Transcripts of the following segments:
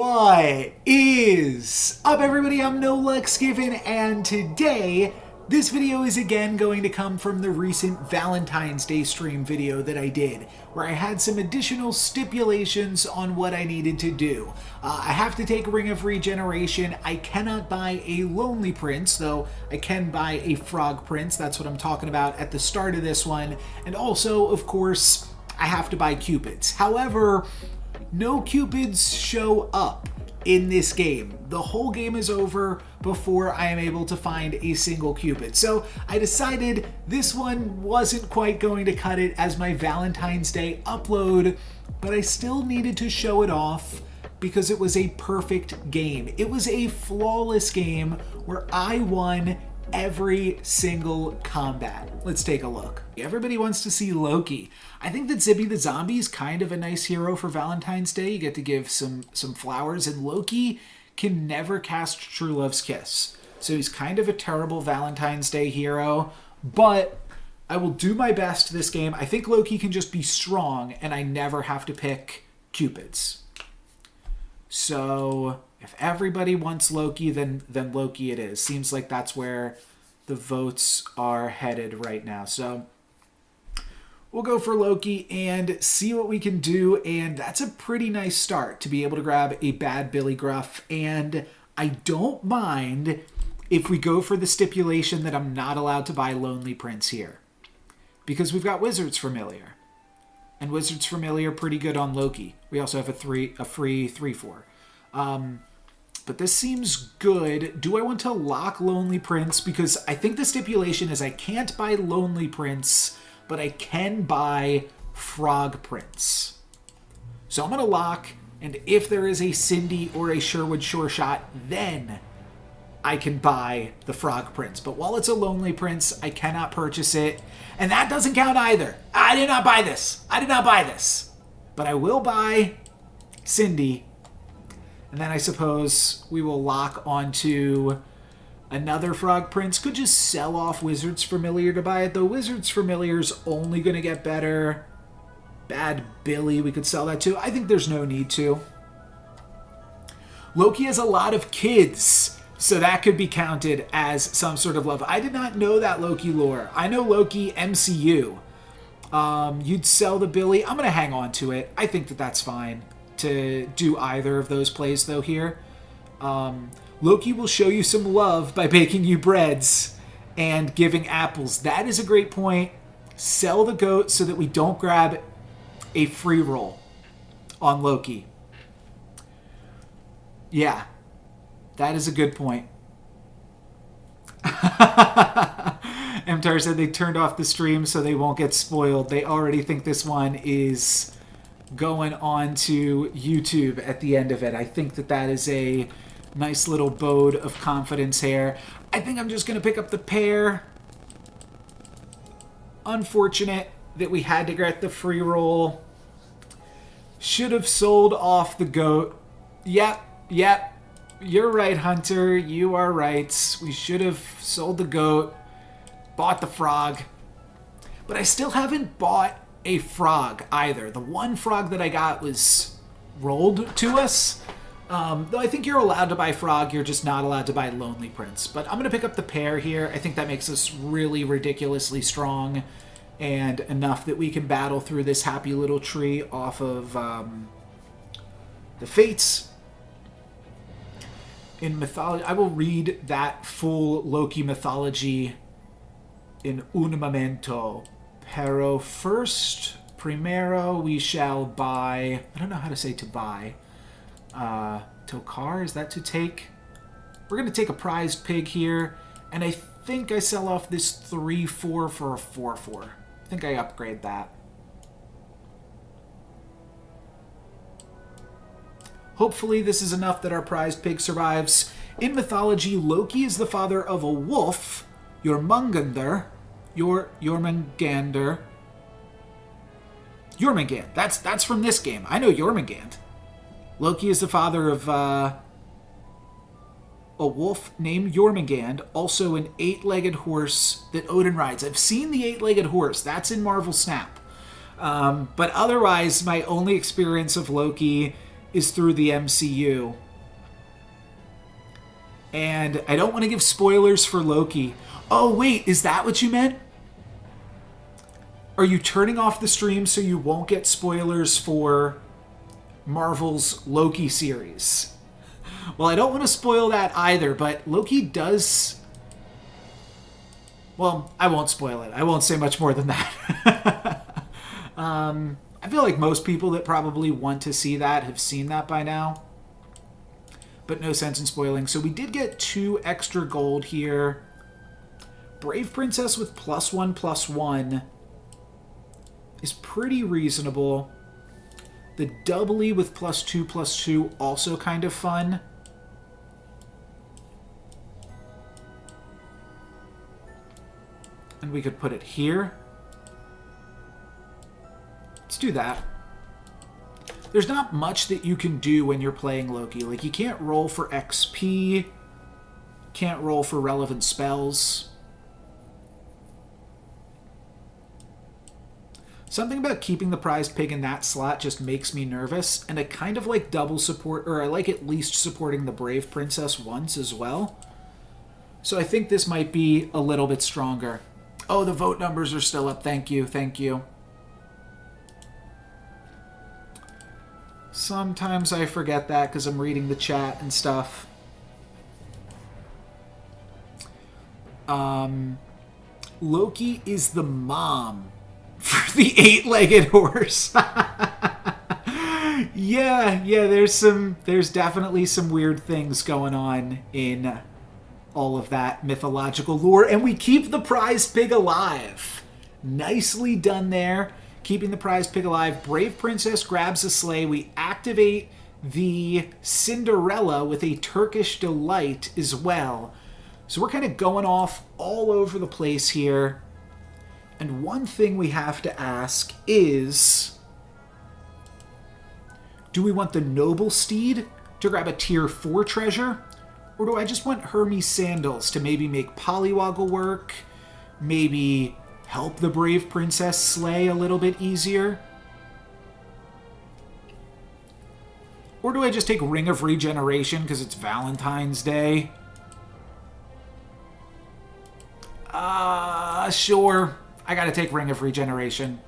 What is up, everybody? I'm No Lux Given, and today this video is again going to come from the recent Valentine's Day stream video that I did, where I had some additional stipulations on what I needed to do. I have to take a Ring of Regeneration. I cannot buy a Lonely Prince, though I can buy a Frog Prince. That's what I'm talking about at the start of this one. And also, of course, I have to buy Cupids. However, no Cupids show up in this game. The whole game is over before I am able to find a single Cupid. So I decided this one wasn't quite going to cut it as my Valentine's Day upload, but I still needed to show it off because it was a perfect game. It was a flawless game where I won every single combat. Let's take a look. Everybody wants to see Loki. I think that Zibby the Zombie is kind of a nice hero for Valentine's Day. You get to give some flowers, and Loki can never cast True Love's Kiss. So he's kind of a terrible Valentine's Day hero, but I will do my best this game. I think Loki can just be strong, and I never have to pick Cupids. So if everybody wants Loki, then Loki it is. Seems like that's where the votes are headed right now. So we'll go for Loki and see what we can do. And that's a pretty nice start to be able to grab a bad Billy Gruff. And I don't mind if we go for the stipulation that I'm not allowed to buy Lonely Prince here, because we've got Wizard's Familiar. And Wizard's Familiar pretty good on Loki. We also have a free 3/4. But this seems good. Do I want to lock Lonely Prince? Because I think the stipulation is I can't buy Lonely Prince, but I can buy Frog Prince. So I'm going to lock, and if there is a Cindy or a Sherwood Sure Shot, then I can buy the Frog Prince. But while it's a Lonely Prince, I cannot purchase it. And that doesn't count either. I did not buy this. I did not buy this. But I will buy Cindy. And then I suppose we will lock onto another Frog Prince. Could just sell off Wizard's Familiar to buy it, though. Wizard's Familiar is only going to get better. Bad Billy, we could sell that too. I think there's no need to. Loki has a lot of kids, so that could be counted as some sort of love. I did not know that Loki lore. I know Loki MCU. You'd sell the Billy. I'm going to hang on to it. I think that that's fine to do either of those plays, though, here. Loki will show you some love by baking you breads and giving apples. That is a great point. Sell the goat so that we don't grab a free roll on Loki. Yeah, that is a good point. MTAR said they turned off the stream so they won't get spoiled. They already think this one is going on to YouTube at the end of it. I think that that is a nice little bode of confidence here. I think I'm just going to pick up the pair. Unfortunate that we had to get the free roll. Should have sold off the goat. Yep. You're right, Hunter. You are right. We should have sold the goat, bought the frog. But I still haven't bought a frog either. The one frog that I got was rolled to us. Though I think you're allowed to buy frog, you're just not allowed to buy Lonely Prince. But I'm going to pick up the pair here. I think that makes us really ridiculously strong and enough that we can battle through this happy little tree off of the Fates. In mythology, I will read that full Loki mythology in un momento. Pero first, primero, we shall buy... I don't know how to say to buy. Tokar, is that to take? We're going to take a prized pig here. And I think I sell off this 3/4 for a 4/4. I think I upgrade that. Hopefully this is enough that our prized pig survives. In mythology, Loki is the father of a wolf, Jormungandr. Jormungandr. Jormungand. That's from this game. I know Jormungand. Loki is the father of a wolf named Jormungand, also an 8-legged horse that Odin rides. I've seen the 8-legged horse. That's in Marvel Snap. But otherwise, my only experience of Loki is through the MCU. And I don't want to give spoilers for Loki. Oh, wait, is that what you meant? Are you turning off the stream so you won't get spoilers for Marvel's Loki series? Well, I don't want to spoil that either, but Loki does... Well, I won't spoil it. I won't say much more than that. I feel like most people that probably want to see that have seen that by now. But no sense in spoiling. So we did get 2 extra gold here. Brave Princess with +1/+1 is pretty reasonable. The doubly with +2/+2 also kind of fun. And we could put it here. Let's do that. There's not much that you can do when you're playing Loki. Like, you can't roll for XP. Can't roll for relevant spells. Something about keeping the prized pig in that slot just makes me nervous. And I kind of like double support, or I like at least supporting the Brave Princess once as well. So I think this might be a little bit stronger. Oh, the vote numbers are still up. Thank you. Thank you. Sometimes I forget that because I'm reading the chat and stuff. Loki is the mom for the 8-legged horse. Yeah, there's definitely some weird things going on in all of that mythological lore, and we keep the prize pig alive. Nicely done there. Keeping the prize pig alive. Brave Princess grabs a sleigh. We activate the Cinderella with a Turkish Delight as well. So we're kind of going off all over the place here. And one thing we have to ask is, do we want the Noble Steed to grab a tier 4 treasure? Or do I just want Hermes Sandals to maybe make Pollywoggle work? Maybe help the Brave Princess slay a little bit easier? Or do I just take Ring of Regeneration because it's Valentine's Day? Sure. I gotta take Ring of Regeneration.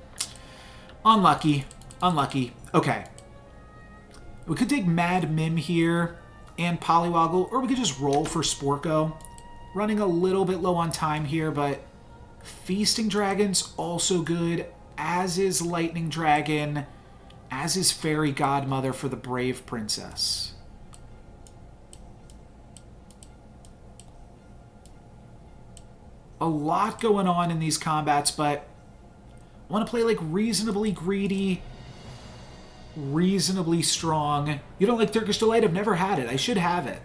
Unlucky. Unlucky. Okay. We could take Mad Mim here and Pollywoggle, or we could just roll for Sporko. Running a little bit low on time here, but Feasting Dragon's also good, as is Lightning Dragon, as is Fairy Godmother for the Brave Princess. A lot going on in these combats, but I want to play like reasonably greedy, reasonably strong. You don't like Turkish Delight? I've never had it. I should have it.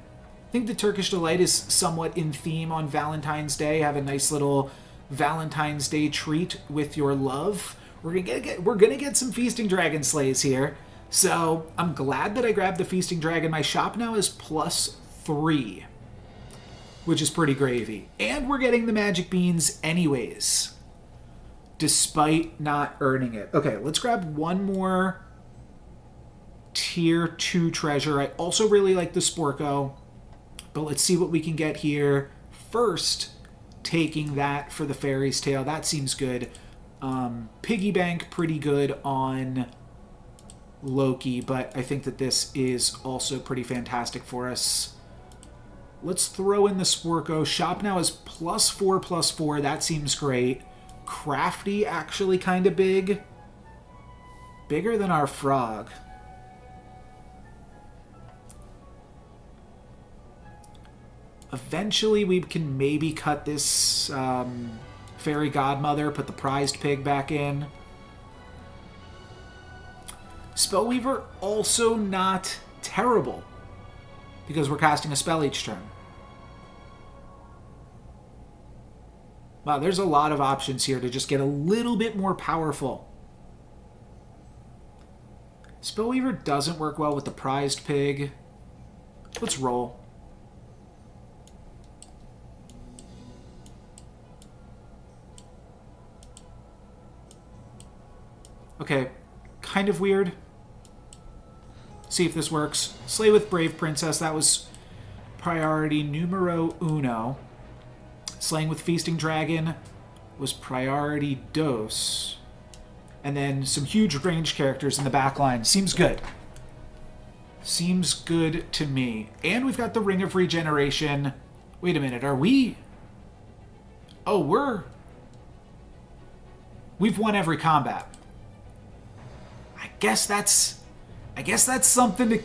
I think the Turkish Delight is somewhat in theme on Valentine's Day. Have a nice little Valentine's Day treat with your love. We're gonna get some Feasting Dragon slays here. So I'm glad that I grabbed the Feasting Dragon. My shop now is +3, which is pretty gravy. And we're getting the magic beans anyways, despite not earning it. Okay, let's grab one more tier 2 treasure. I also really like the Sporko, but let's see what we can get here. First, taking that for the Fairy's Tale. That seems good. Piggy Bank, pretty good on Loki, but I think that this is also pretty fantastic for us. Let's throw in the Sporko. Shop now is +4/+4. That seems great. Crafty, actually kind of big. Bigger than our frog. Eventually, we can maybe cut this Fairy Godmother, put the prized pig back in. Spellweaver, also not terrible, because we're casting a spell each turn. Wow, there's a lot of options here to just get a little bit more powerful. Spellweaver doesn't work well with the prized pig. Let's roll. Okay, kind of weird. See if this works. Slay with Brave Princess. That was priority numero uno. Slaying with Feasting Dragon was priority dos. And then some huge range characters in the back line. Seems good. Seems good to me. And we've got the Ring of Regeneration. Wait a minute, are we... Oh, we've won every combat. I guess that's something to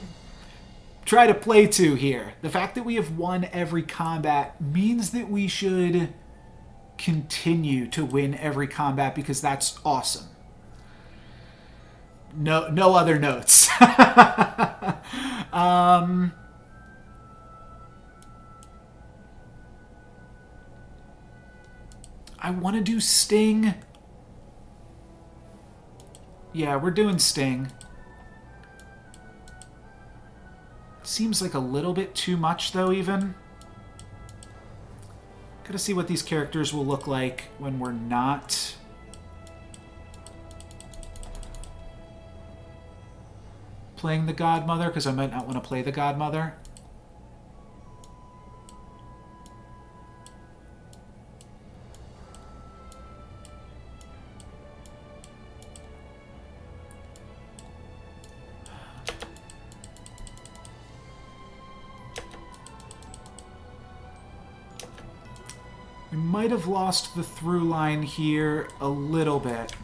try to play to here. The fact that we have won every combat means that we should continue to win every combat because that's awesome. No other notes. I want to do Sting. Yeah, we're doing Sting. Seems like a little bit too much, though, even. Gotta see what these characters will look like when we're not... playing the Godmother, because I might not want to play the Godmother. We might have lost the through line here a little bit.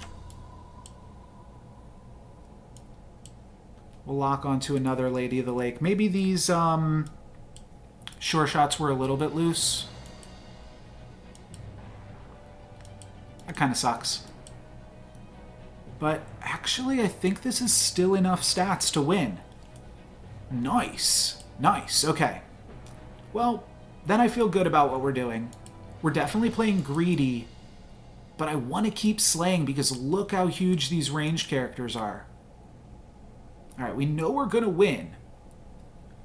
We'll lock onto another Lady of the Lake. Maybe these sure shots were a little bit loose. That kind of sucks. But actually, I think this is still enough stats to win. Nice. Nice. Okay. Well, then I feel good about what we're doing. We're definitely playing greedy, but I want to keep slaying because look how huge these ranged characters are. Alright, we know we're going to win.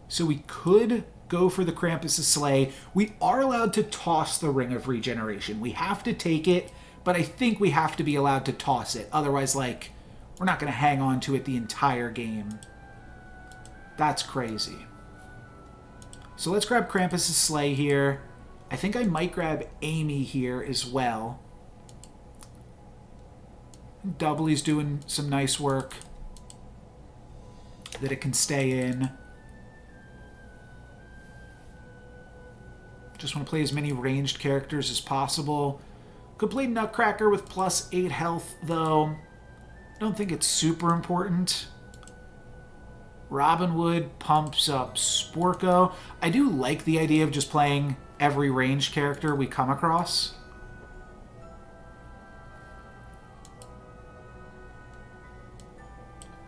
So we could go for the Krampus' Slay. We are allowed to toss the Ring of Regeneration. We have to take it, but I think we have to be allowed to toss it. Otherwise, like, we're not going to hang on to it the entire game. That's crazy. So let's grab Krampus' Slay here. I think I might grab Amy here as well. Doubly's doing some nice work that it can stay in. Just want to play as many ranged characters as possible. Could play Nutcracker with +8 health, though. Don't think it's super important. Robin Hood pumps up Sporko. I do like the idea of just playing every ranged character we come across.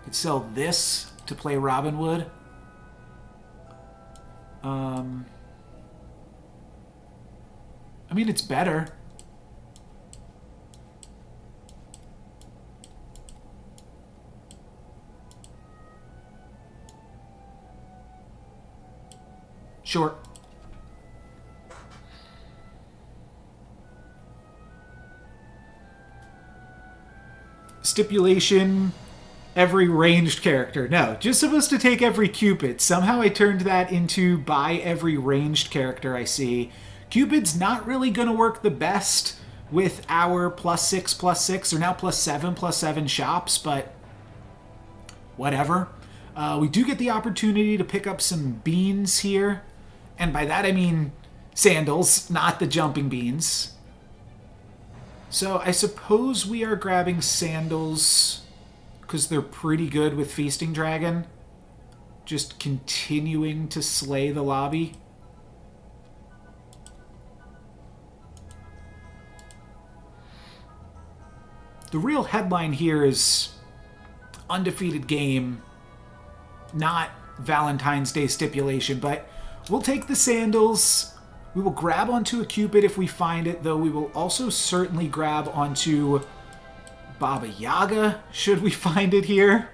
Could sell this to play Robin Hood. I mean, it's better. Sure. Stipulation, every ranged character. No, just supposed to take every Cupid. Somehow I turned that into buy every ranged character I see. Cupid's not really going to work the best with our +6/+6, or now +7/+7 shops, but whatever. We do get the opportunity to pick up some beans here. And by that I mean sandals, not the jumping beans. So I suppose we are grabbing sandals because they're pretty good with Feasting Dragon. Just continuing to slay the lobby. The real headline here is undefeated game, not Valentine's Day stipulation, but we'll take the sandals. We will grab onto a Cupid if we find it, though we will also certainly grab onto Baba Yaga should we find it here.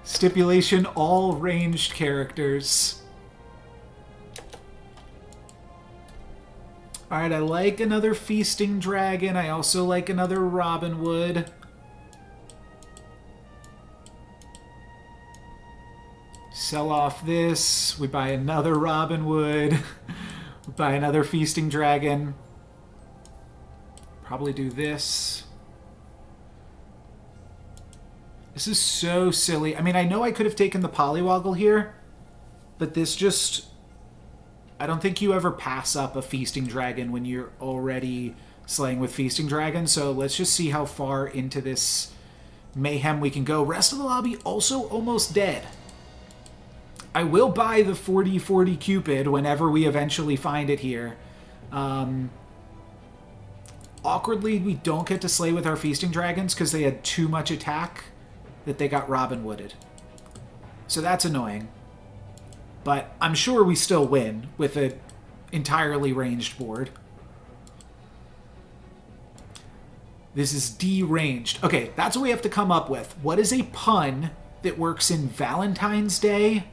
Stipulation, all ranged characters. Alright, I like another Feasting Dragon. I also like another Robin Hood. Sell off this. We buy another Robin Wood. We buy another Feasting Dragon. Probably do this. This is so silly. I mean, I know I could have taken the Polywoggle here, but this just... I don't think you ever pass up a Feasting Dragon when you're already slaying with Feasting Dragon, so let's just see how far into this mayhem we can go. Rest of the lobby also almost dead. I will buy the 40/40 Cupid whenever we eventually find it here. Awkwardly, we don't get to slay with our Feasting Dragons because they had too much attack that they got Robin Wooded. So that's annoying. But I'm sure we still win with an entirely ranged board. This is deranged. Okay, that's what we have to come up with. What is a pun that works in Valentine's Day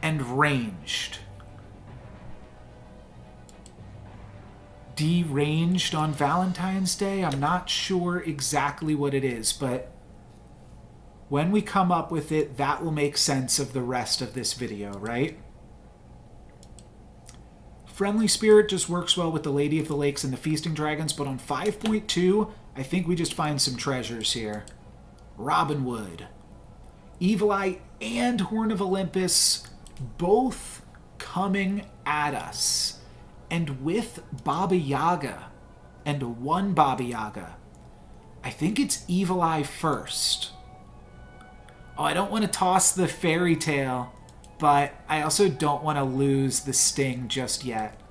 and ranged? Deranged on Valentine's Day? I'm not sure exactly what it is, but when we come up with it, that will make sense of the rest of this video, right? Friendly Spirit just works well with the Lady of the Lakes and the Feasting Dragons, but on 5.2, I think we just find some treasures here. Robin Wood, Evil Eye, and Horn of Olympus, both coming at us. And with Baba Yaga, and one Baba Yaga. I think it's Evil Eye first. Oh, I don't want to toss the Fairy Tale, but I also don't want to lose the Sting just yet.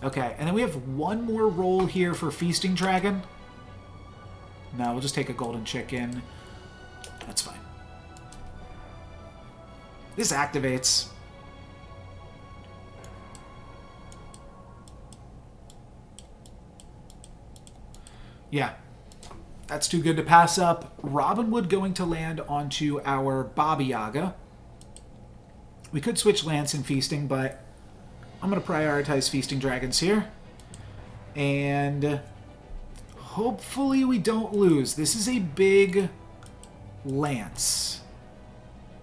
Okay, and then we have one more roll here for Feasting Dragon. No, we'll just take a Golden Chicken. That's fine. This activates. Yeah. That's too good to pass up. Robin Wood going to land onto our Baba Yaga. We could switch Lance and Feasting, but I'm going to prioritize Feasting Dragons here. And hopefully we don't lose. This is a big Lance.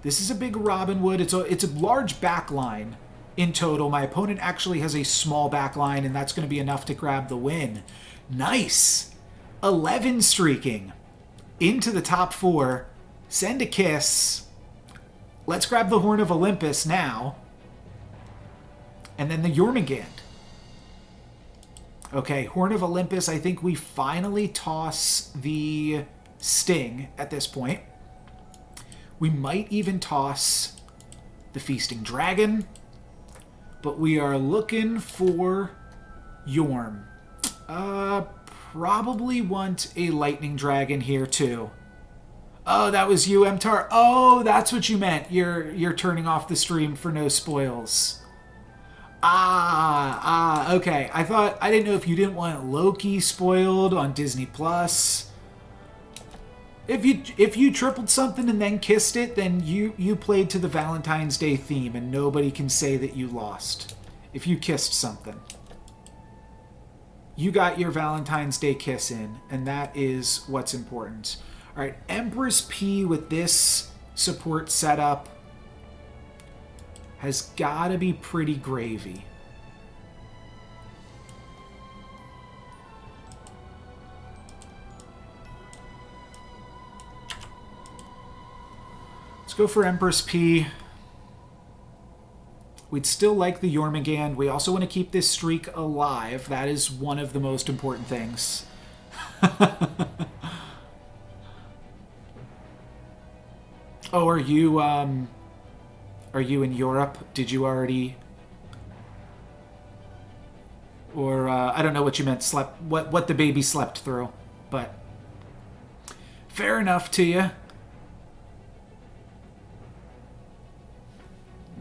This is a big Robin Wood. It's a large back line in total. My opponent actually has a small back line, and that's going to be enough to grab the win. Nice! 11 streaking into the top 4. Send a kiss. Let's grab the Horn of Olympus now. And then the Jormungand. Okay, Horn of Olympus, I think we finally toss the Sting at this point. We might even toss the Feasting Dragon. But we are looking for Yorm. Probably want a Lightning Dragon here too. Oh, that was you, MTAR. Oh, that's what you meant. You're turning off the stream for no spoils. Okay. I didn't know if you didn't want Loki spoiled on Disney Plus. If you tripled something and then kissed it, then you played to the Valentine's Day theme and nobody can say that you lost. If you kissed something. You got your Valentine's Day kiss in, and that is what's important. All right, Empress P with this support setup has got to be pretty gravy. Let's go for Empress P. We'd still like the Jormungand. We also want to keep this streak alive. That is one of the most important things. Oh, are you in Europe? Did you already? Or I don't know what you meant. Slept what the baby slept through, but fair enough to you.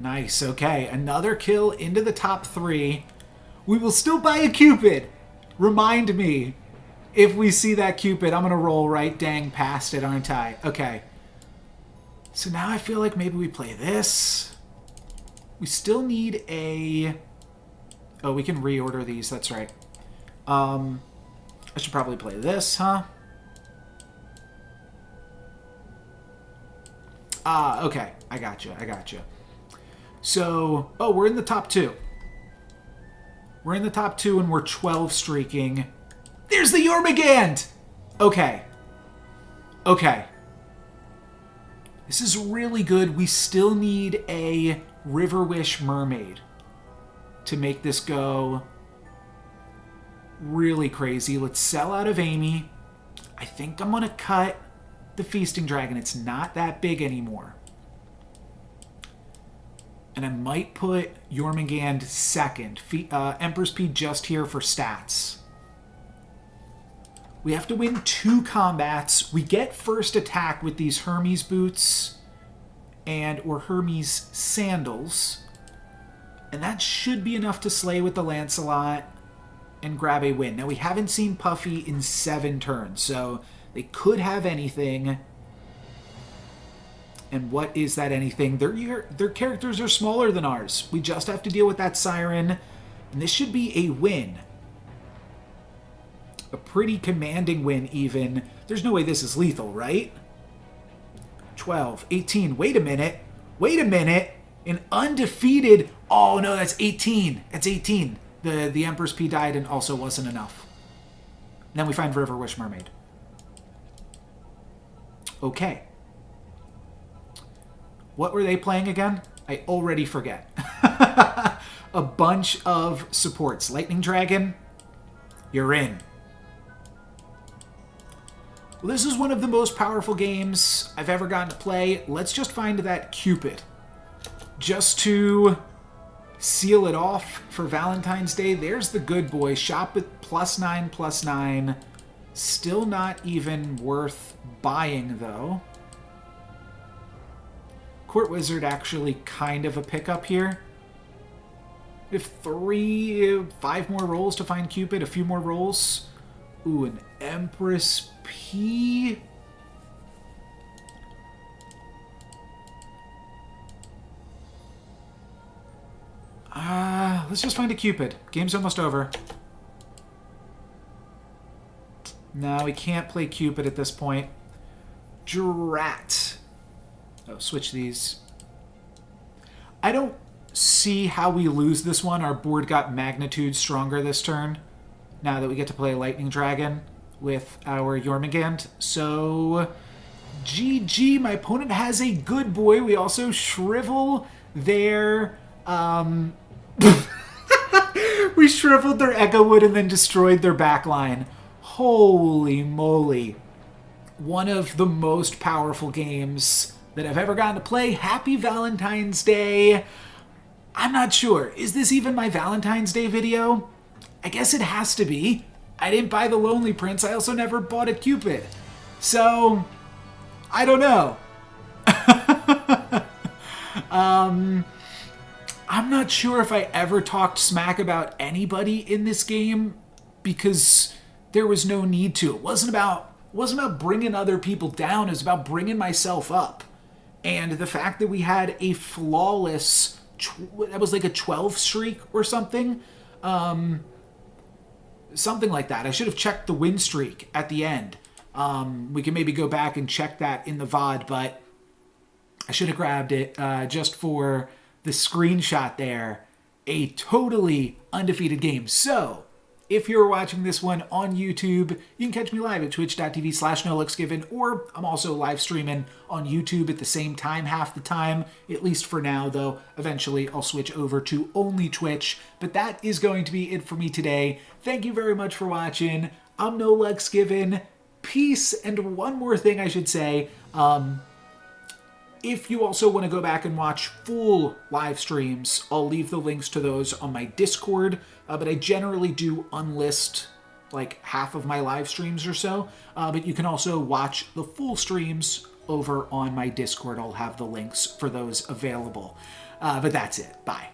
Nice, okay. Another kill into the top 3. We will still buy a Cupid. Remind me if we see that Cupid. I'm going to roll right dang past it, aren't I? Okay. So now I feel like maybe we play this. We still need a... Oh, we can reorder these. That's right. I should probably play this, huh? Ah, okay. I got you. So, oh, we're in the top 2. We're in the top 2 and we're 12 streaking. There's the Jormungand! Okay. This is really good. We still need a River Wish Mermaid to make this go really crazy. Let's sell out of Amy. I think I'm going to cut the Feasting Dragon. It's not that big anymore. And I might put Jormungand second. Emperor's P just here for stats. We have to win 2 combats. We get first attack with these Hermes boots or Hermes sandals. And that should be enough to slay with the Lancelot and grab a win. Now, we haven't seen Puffy in 7 turns, so they could have anything. And what is that anything? Their characters are smaller than ours. We just have to deal with that Siren, and this should be a win. A pretty commanding win, even. There's no way this is lethal, right? 12, 18. Wait a minute. An undefeated... Oh, no, that's 18. That's 18. The Emperor's P died and also wasn't enough. And then we find River Wish Mermaid. Okay. What were they playing again? I already forget. A bunch of supports. Lightning Dragon, you're in. Well, this is one of the most powerful games I've ever gotten to play. Let's just find that Cupid. Just to seal it off for Valentine's Day. There's the good boy. Shop with +9/+9. Still not even worth buying, though. Court Wizard actually kind of a pickup here. We have 5 more rolls to find Cupid. A few more rolls. Ooh, an Empress P. Let's just find a Cupid. Game's almost over. No, we can't play Cupid at this point. Drat. Oh, switch these. I don't see how we lose this one. Our board got magnitude stronger this turn. Now that we get to play Lightning Dragon with our Jormungand. So, GG. My opponent has a good boy. We also shrivel their... we shriveled their Echo Wood and then destroyed their backline. Holy moly. One of the most powerful games that I've ever gotten to play. Happy Valentine's Day. I'm not sure. Is this even my Valentine's Day video? I guess it has to be. I didn't buy the Lonely Prince. I also never bought a Cupid. So, I don't know. I'm not sure if I ever talked smack about anybody in this game because there was no need to. It wasn't about bringing other people down. It was about bringing myself up. And the fact that we had a flawless, that was like a 12 streak or something. Something like that. I should have checked the win streak at the end. We can maybe go back and check that in the VOD, but I should have grabbed it just for the screenshot there. A totally undefeated game. So, if you're watching this one on YouTube, you can catch me live at twitch.tv/NoLooksGiven, or I'm also live streaming on YouTube at the same time, half the time, at least for now, though eventually I'll switch over to only Twitch. But that is going to be it for me today. Thank you very much for watching. I'm NoLooksGiven. Peace, and one more thing I should say, if you also want to go back and watch full live streams, I'll leave the links to those on my Discord, but I generally do unlist like half of my live streams or so, but you can also watch the full streams over on my Discord. I'll have the links for those available. But that's it. Bye.